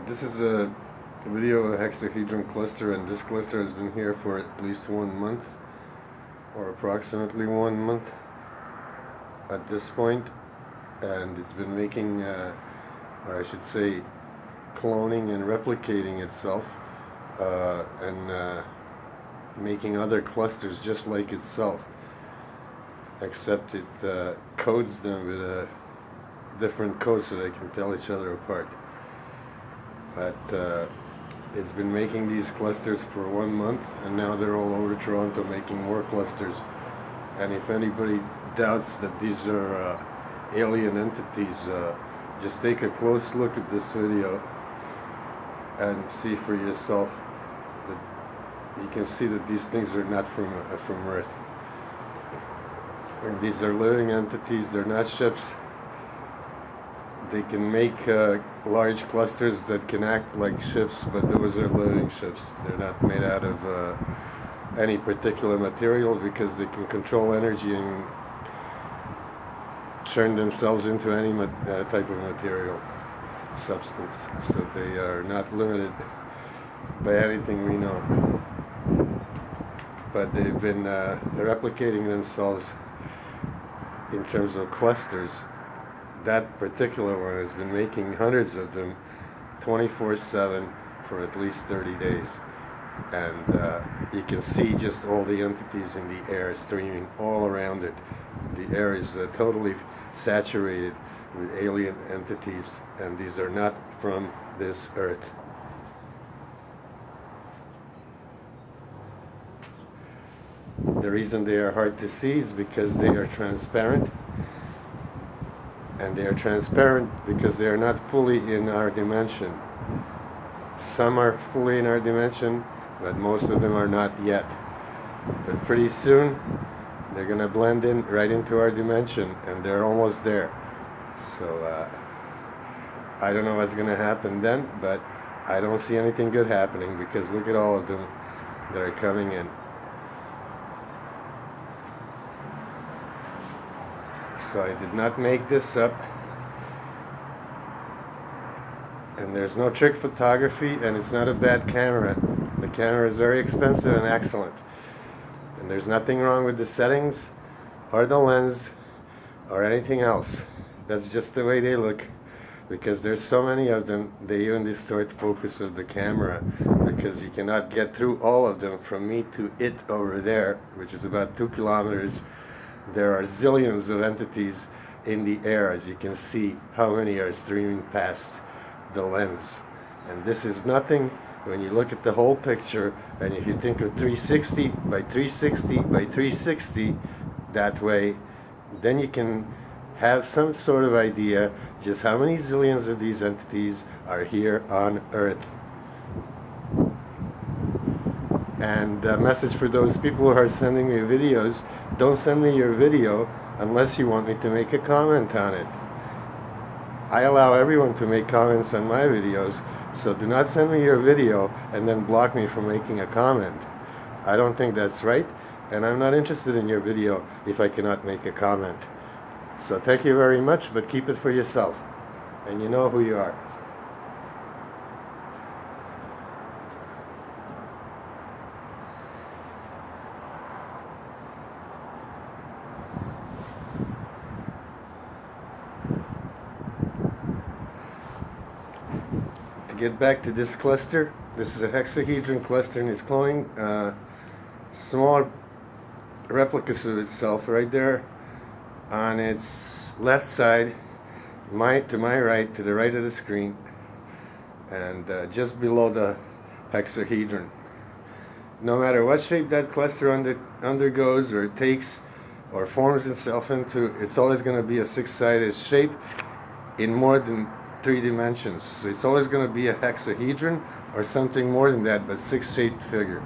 This is a video of a hexahedron cluster, and this cluster has been here for at least 1 month, or approximately 1 month at this point, and it's been making, or I should say, cloning and replicating itself, and making other clusters just like itself, except it codes them with a different code so they can tell each other apart. But it's been making these clusters for 1 month, and now they're all over Toronto making more clusters. And if anybody doubts that these are alien entities, just take a close look at this video and see for yourself that you can see that these things are not from Earth. And these are living entities, they're not ships. They can make large clusters that can act like ships, but those are living ships. They're not made out of any particular material, because they can control energy and turn themselves into any type of material, substance. So they are not limited by anything we know. But they've been replicating themselves in terms of clusters. That particular one has been making hundreds of them 24/7 for at least 30 days. And you can see just all the entities in the air streaming all around it. The air is totally saturated with alien entities, and these are not from this Earth. The reason they are hard to see is because they are transparent. And they are transparent because they are not fully in our dimension. Some are fully in our dimension, but most of them are not yet. But pretty soon, they're going to blend in right into our dimension, and they're almost there. So, I don't know what's going to happen then, but I don't see anything good happening, because look at all of them that are coming in. So I did not make this up, and there's no trick photography, and it's not a bad camera. The camera is very expensive and excellent, and there's nothing wrong with the settings or the lens or anything else. That's just the way they look, because there's so many of them. They even distort focus of the camera, because you cannot get through all of them from me to it over there, which is about 2 kilometers. There are zillions of entities in the air, as you can see how many are streaming past the lens. And this is nothing when you look at the whole picture, and if you think of 360 by 360 by 360 that way, then you can have some sort of idea just how many zillions of these entities are here on Earth. And a message for those people who are sending me videos: don't send me your video unless you want me to make a comment on it. I allow everyone to make comments on my videos, so do not send me your video and then block me from making a comment. I don't think that's right, and I'm not interested in your video if I cannot make a comment. So thank you very much, but keep it for yourself, and you know who you are. Get back to this cluster. This is a hexahedron cluster, and it's cloning small replicas of itself right there on its left side, to my right, to the right of the screen, and just below the hexahedron. No matter what shape that cluster undergoes or takes or forms itself into, it's always going to be a 6-sided shape in more than 3 dimensions. So it's always going to be a hexahedron or something more than that, but 6-shaped figure.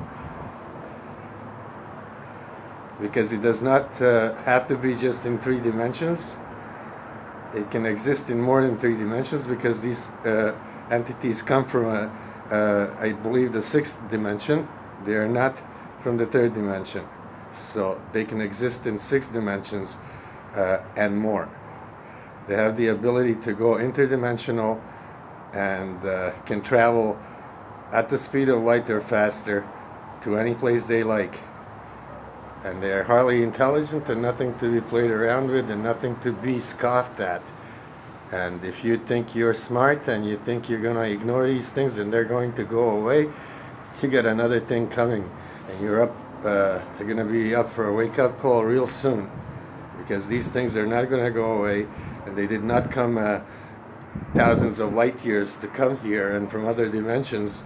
Because it does not have to be just in 3 dimensions. It can exist in more than 3 dimensions, because these entities come from I believe, the 6th dimension. They are not from the 3rd dimension. So they can exist in 6 dimensions and more. They have the ability to go interdimensional and can travel at the speed of light or faster to any place they like. And they are highly intelligent and nothing to be played around with and nothing to be scoffed at. And if you think you're smart and you think you're going to ignore these things and they're going to go away, you got another thing coming, and you're going to be up for a wake-up call real soon, because these things are not going to go away, and they did not come thousands of light years to come here and from other dimensions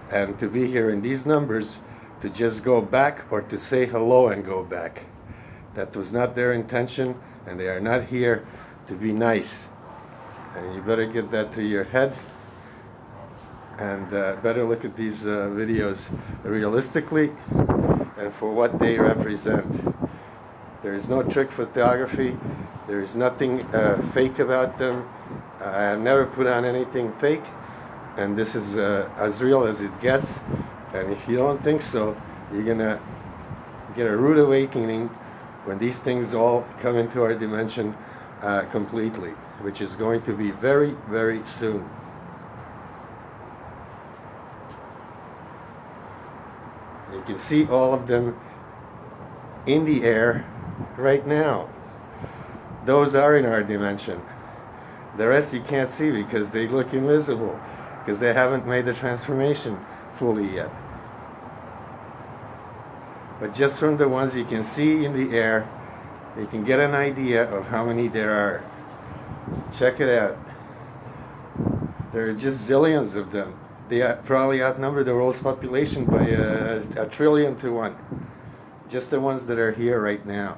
and to be here in these numbers to just go back or to say hello and go back. That was not their intention, and they are not here to be nice. And you better get that to your head, and better look at these videos realistically and for what they represent. There is no trick photography. There is nothing fake about them. I have never put on anything fake, and this is as real as it gets. And if you don't think so, you're gonna get a rude awakening when these things all come into our dimension completely, which is going to be very, very soon. You can see all of them in the air right now. Those are in our dimension. The rest you can't see because they look invisible, because they haven't made the transformation fully yet. But just from the ones you can see in the air, you can get an idea of how many there are. Check it out. There are just zillions of them. They probably outnumber the world's population by a trillion to one. Just the ones that are here right now.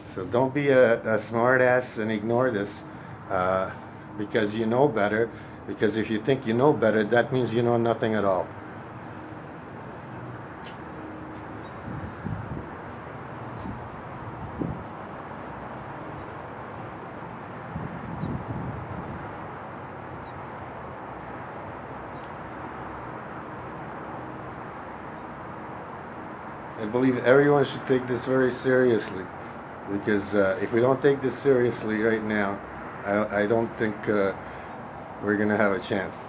So don't be a smart ass and ignore this because you know better. Because if you think you know better, that means you know nothing at all. I believe everyone should take this very seriously, because if we don't take this seriously right now, I don't think we're going to have a chance.